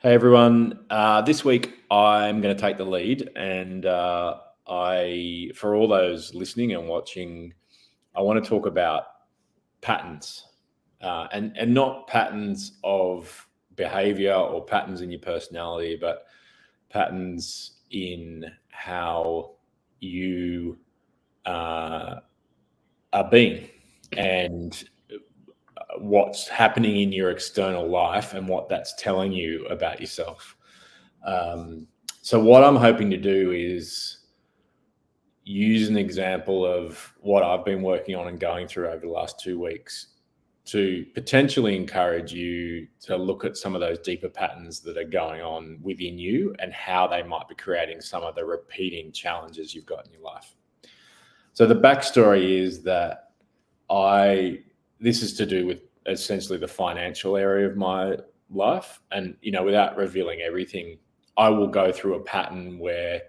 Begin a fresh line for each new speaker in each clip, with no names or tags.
Hey everyone. This week I'm going to take the lead, and for all those listening and watching, I want to talk about patterns, and not patterns of behavior or patterns in your personality, but patterns in how you are being, and what's happening in your external life and what that's telling you about yourself. So what I'm hoping to do is use an example of what I've been working on and going through over the last 2 weeks to potentially encourage you to look at some of those deeper patterns that are going on within you and how they might be creating some of the repeating challenges you've got in your life. So the backstory is that this is to do with essentially the financial area of my life. And, without revealing everything, I will go through a pattern where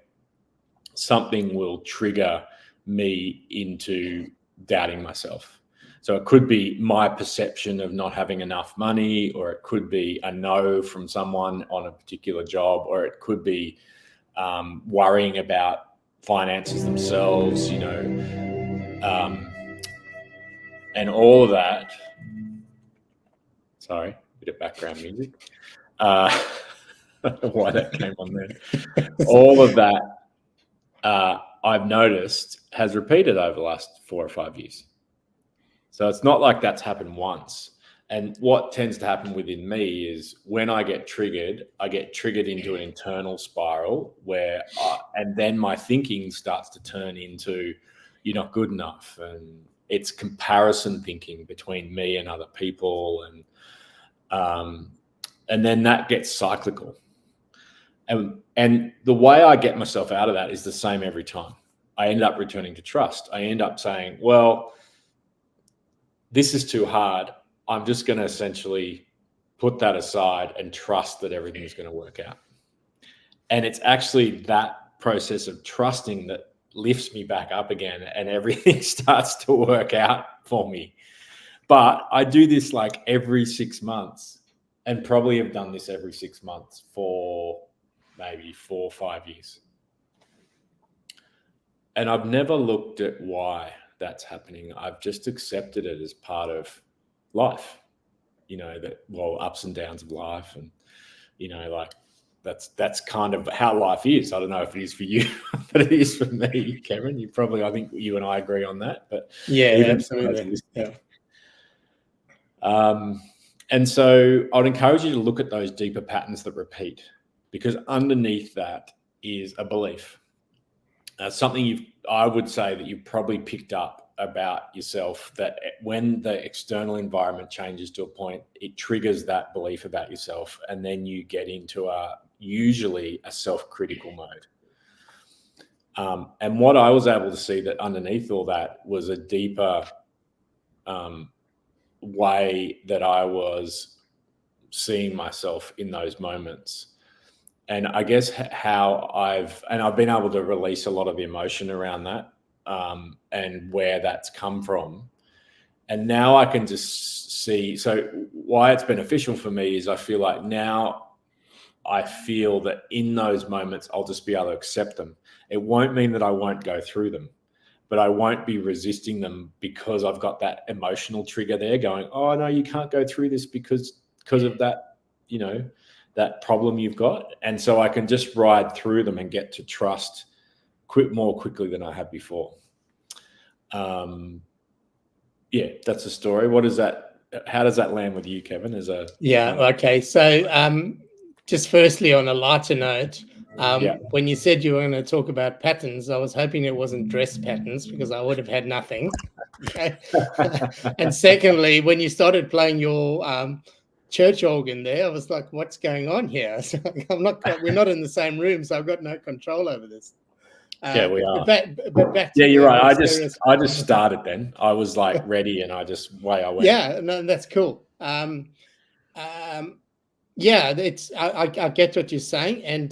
something will trigger me into doubting myself. So it could be my perception of not having enough money, or it could be a no from someone on a particular job, or it could be worrying about finances themselves, and all of that. Sorry, a bit of background music. I don't know why that came on there. All of that I've noticed has repeated over the last 4 or 5 years. So it's not like that's happened once. And what tends to happen within me is when I get triggered into an internal spiral and then my thinking starts to turn into, you're not good enough. And it's comparison thinking between me and other people. And then that gets cyclical. And the way I get myself out of that is the same every time. I end up returning to trust. I end up saying, well, this is too hard. I'm just going to essentially put that aside and trust that everything's going to work out. And it's actually that process of trusting that lifts me back up again, and everything starts to work out for me. But I do this like every 6 months, and probably have done this every 6 months for maybe 4 or 5 years. And I've never looked at why that's happening. I've just accepted it as part of life, ups and downs of life. And, that's kind of how life is. I don't know if it is for you, but it is for me, Cameron. I think you and I agree on that. But
yeah, absolutely. Yeah.
And so I'd encourage you to look at those deeper patterns that repeat, because underneath that is a belief. Something I would say that you've probably picked up about yourself, that when the external environment changes to a point, it triggers that belief about yourself, and then you get into usually a self-critical mode. And what I was able to see that underneath all that was a deeper way that I was seeing myself in those moments. And I guess how I've been able to release a lot of the emotion around that, and where that's come from. And now I can just see, so why it's beneficial for me is I feel like now I feel that in those moments, I'll just be able to accept them. It won't mean that I won't go through them, but I won't be resisting them because I've got that emotional trigger there going, oh no, you can't go through this because of that, that problem you've got. And so I can just ride through them and get to trust more quickly than I had before. Yeah, that's the story. How does that land with you, Kevin?
Okay. So just firstly, on a lighter note, when you said you were going to talk about patterns, I was hoping it wasn't dress patterns, because I would have had nothing. Okay. And secondly, when you started playing your church organ there, I was like, what's going on here? So we're not in the same room, so I've got no control over this.
Yeah, we are.
But back to
yeah, you're right. I just started then. I was like ready, and I went.
Yeah, no, that's cool. Yeah, I get what you're saying,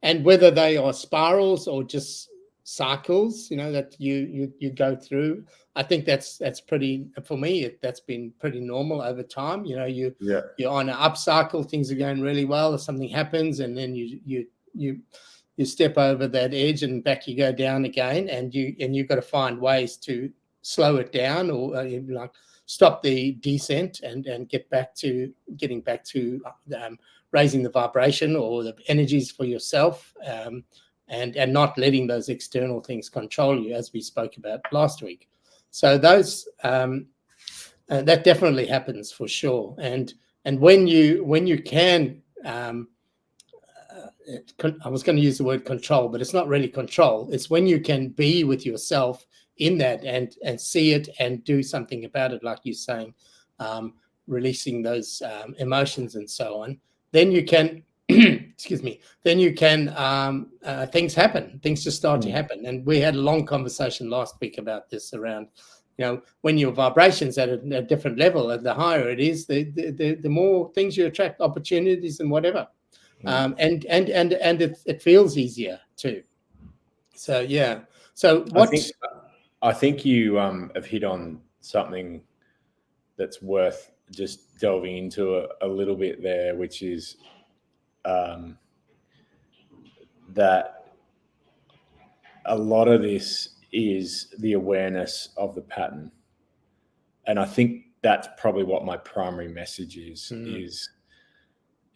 and whether they are spirals or just cycles, that you go through. I think that's pretty, for me, that's been pretty normal over time. You know, you're on an up cycle, things are going really well, if something happens, and then you step over that edge and back you go down again, and you've got to find ways to slow it down, or like stop the descent and getting back to raising the vibration or the energies for yourself, and not letting those external things control you, as we spoke about last week. So those that definitely happens for sure. And when you can, I was going to use the word control, but it's not really control. It's when you can be with yourself in that and see it and do something about it, like you're saying, releasing those emotions and so on. Then you can, excuse me. Then you can things happen. Things just start to happen. And we had a long conversation last week about this around, you know, when your vibration's at a different level, the higher it is, the more things you attract, opportunities and whatever. And it feels easier too. So yeah. So what
I think you have hit on something that's worth just delving into a little bit there, which is that a lot of this is the awareness of the pattern. And I think that's probably what my primary message is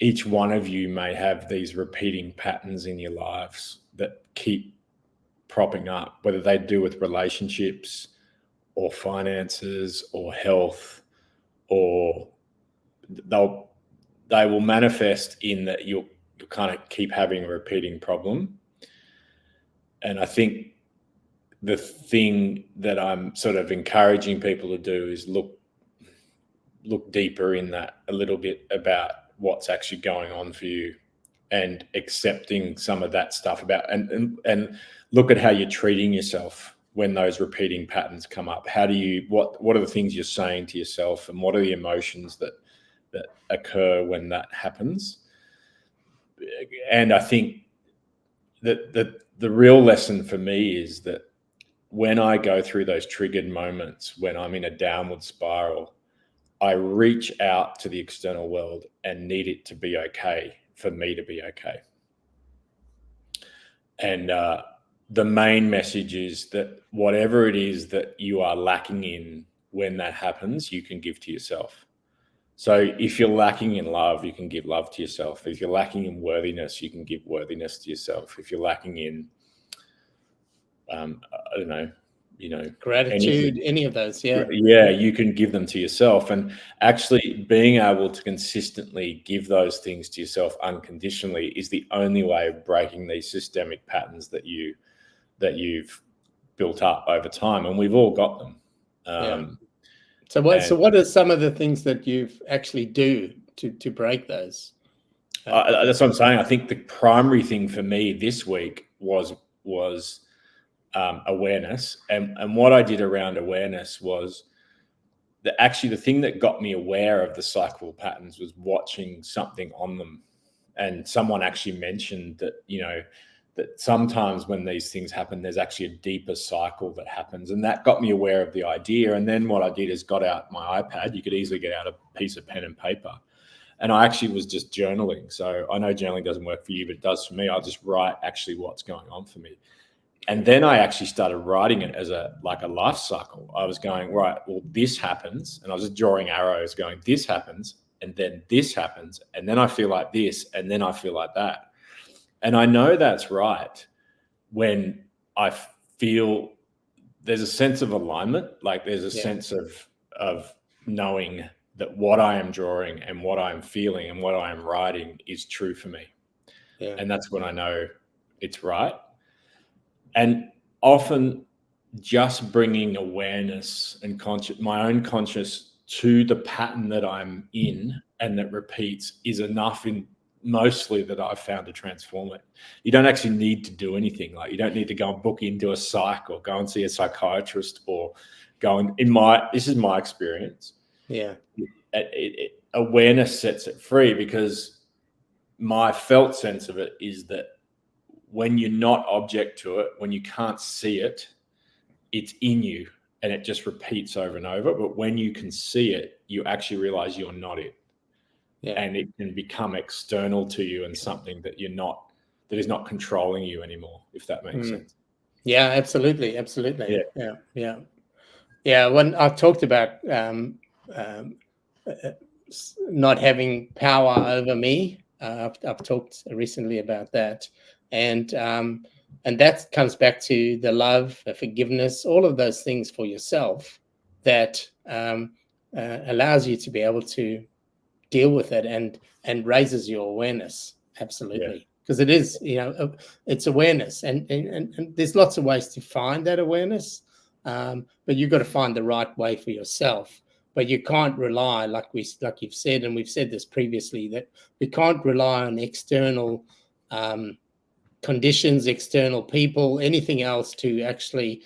each one of you may have these repeating patterns in your lives that keep propping up, whether they do with relationships or finances or health, or they will manifest in that you'll kind of keep having a repeating problem. And I think the thing that I'm sort of encouraging people to do is look deeper in that a little bit about what's actually going on for you, and accepting some of that stuff about, and look at how you're treating yourself when those repeating patterns come up. How do you, what are the things you're saying to yourself, and what are the emotions that occur when that happens? And I think that the real lesson for me is that when I go through those triggered moments, when I'm in a downward spiral, I reach out to the external world and need it to be okay for me to be okay. And the main message is that whatever it is that you are lacking in when that happens, you can give to yourself. So if you're lacking in love, you can give love to yourself. If you're lacking in worthiness, you can give worthiness to yourself. If you're lacking in, I don't know,
gratitude, any of those,
you can give them to yourself. And actually being able to consistently give those things to yourself unconditionally is the only way of breaking these systemic patterns that you've built up over time, and we've all got them.
So what are some of the things that you've actually do to break those?
That's what I'm saying. I think the primary thing for me this week was awareness, and what I did around awareness was that actually the thing that got me aware of the cyclical patterns was watching something on them. And someone actually mentioned that, that sometimes when these things happen, there's actually a deeper cycle that happens, and that got me aware of the idea. And then what I did is got out my iPad. You could easily get out a piece of pen and paper, and I actually was just journaling. So I know journaling doesn't work for you, but it does for me. I'll just write actually what's going on for me. And then I actually started writing it as a life cycle. I was going, right, well, this happens. And I was just drawing arrows going, this happens, and then this happens. And then I feel like this, and then I feel like that. And I know that's right when I feel there's a sense of alignment, like there's a sense of knowing that what I am drawing and what I'm feeling and what I am writing is true for me. Yeah. And that's when I know it's right. And often just bringing awareness and my own conscious to the pattern that I'm in and that repeats is enough in mostly that I've found to transform it. You don't actually need to do anything. Like you don't need to go and book into a psych or go and see a psychiatrist or go and this is my experience.
Yeah.
Awareness sets it free, because my felt sense of it is that when you're not object to it, when you can't see it, it's in you. and it just repeats over and over. But when you can see it, you actually realize you're not it. Yeah. And it can become external to you and something that that is not controlling you anymore, if that makes sense.
Yeah, absolutely. Yeah. When I've talked about not having power over me, I've talked recently about that, and that comes back to the love, the forgiveness, all of those things for yourself that allows you to be able to deal with it and raises your awareness. Absolutely. Because it is, it's awareness, and there's lots of ways to find that awareness, but you've got to find the right way for yourself. But you can't rely, like you've said, and we've said this previously, that we can't rely on external conditions, external people, anything else to actually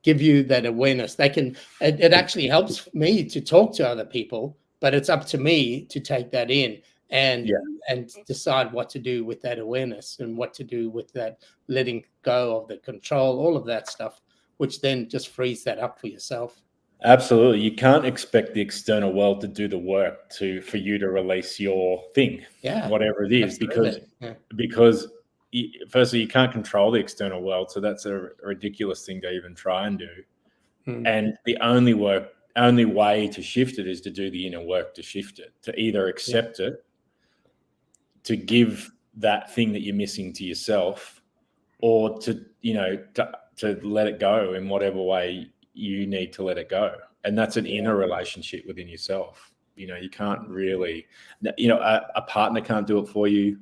give you that awareness. It actually helps me to talk to other people, but it's up to me to take that in and decide what to do with that awareness and what to do with that letting go of the control, all of that stuff, which then just frees that up for yourself.
Absolutely. You can't expect the external world to do the work for you to release your thing, whatever it is, because firstly, you can't control the external world. So that's a ridiculous thing to even try and do. And the only way to shift it is to do the inner work to shift it, to either accept it, to give that thing that you're missing to yourself, or to let it go in whatever way you need to let it go. And that's an inner relationship within yourself. You can't really, a partner can't do it for you.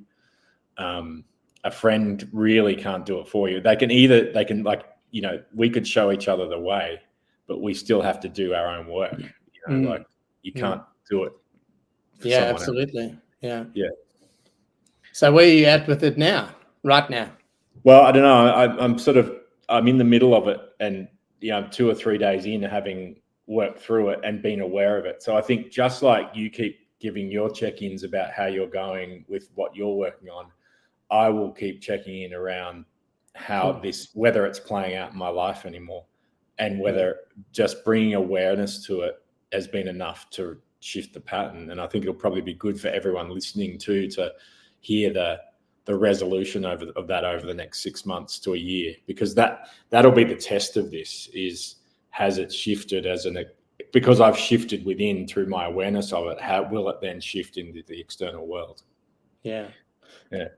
A friend really can't do it for you. We could show each other the way, but we still have to do our own work. You can't do it for someone
absolutely
else.
Yeah. So where are you at with it now, right now?
Well, I don't know. I'm in the middle of it, and 2 or 3 days in, having worked through it and been aware of it. So I think just like you keep giving your check-ins about how you're going with what you're working on, I will keep checking in around how whether it's playing out in my life anymore, and whether just bringing awareness to it has been enough to shift the pattern. And I think it'll probably be good for everyone listening too, to hear the resolution of that over the next 6 months to a year, because that'll be the test of this, has it shifted because I've shifted within through my awareness of it, how will it then shift into the external world?
Yeah.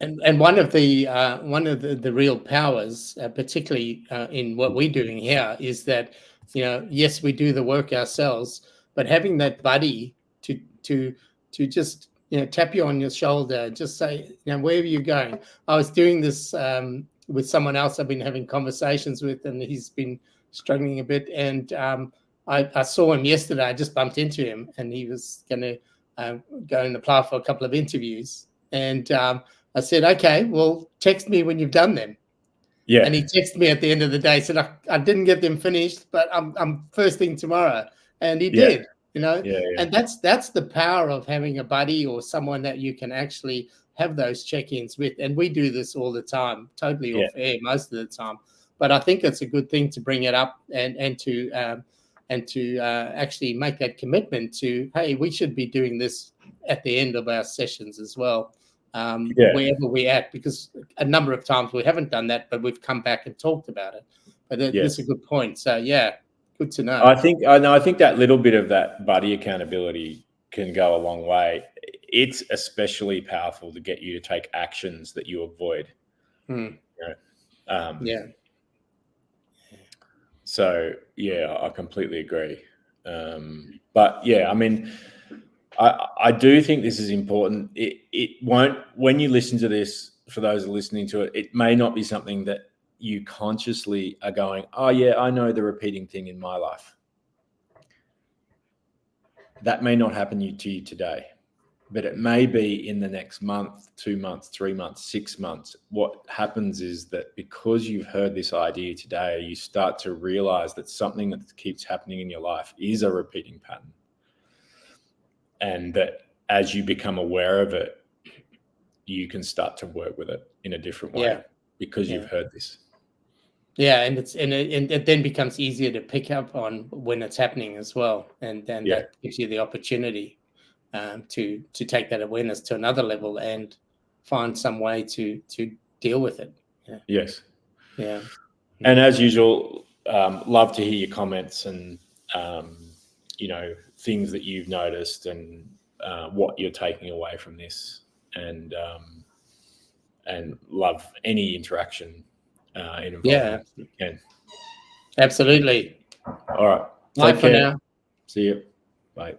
And one of the real powers, particularly in what we're doing here, is that yes, we do the work ourselves, but having that buddy to just tap you on your shoulder, just say, where are you going? I was doing this with someone else I've been having conversations with, and he's been struggling a bit, and I saw him yesterday. I just bumped into him, and he was going to go and apply for a couple of interviews, and I said, okay, well, text me when you've done them.
Yeah.
And he texted me at the end of the day, said, I didn't get them finished, but I'm first thing tomorrow. And he did, And that's the power of having a buddy or someone that you can actually have those check-ins with. And we do this all the time, totally off air most of the time. But I think it's a good thing to bring it up and to actually make that commitment to, hey, we should be doing this at the end of our sessions as well. Wherever we're at, because a number of times we haven't done that, but we've come back and talked about it. But it's a good point. So good to know.
I think that little bit of that buddy accountability can go a long way. It's especially powerful to get you to take actions that you avoid. So I completely agree. But I mean, I do think this is important. It won't, when you listen to this, for those listening to it, it may not be something that you consciously are going, oh yeah, I know the repeating thing in my life. That may not happen to you today, but it may be in the next month, 2 months, 3 months, 6 months. What happens is that because you've heard this idea today, you start to realize that something that keeps happening in your life is a repeating pattern. And that as you become aware of it, you can start to work with it in a different way because you've heard this.
Yeah, and it then becomes easier to pick up on when it's happening as well, and then that gives you the opportunity to take that awareness to another level and find some way to deal with it. Yeah.
Yes.
Yeah.
And as usual, love to hear your comments and things that you've noticed and what you're taking away from this, and love any interaction and involvement.
Yeah. Absolutely.
All right.
Bye for now.
See you. Bye.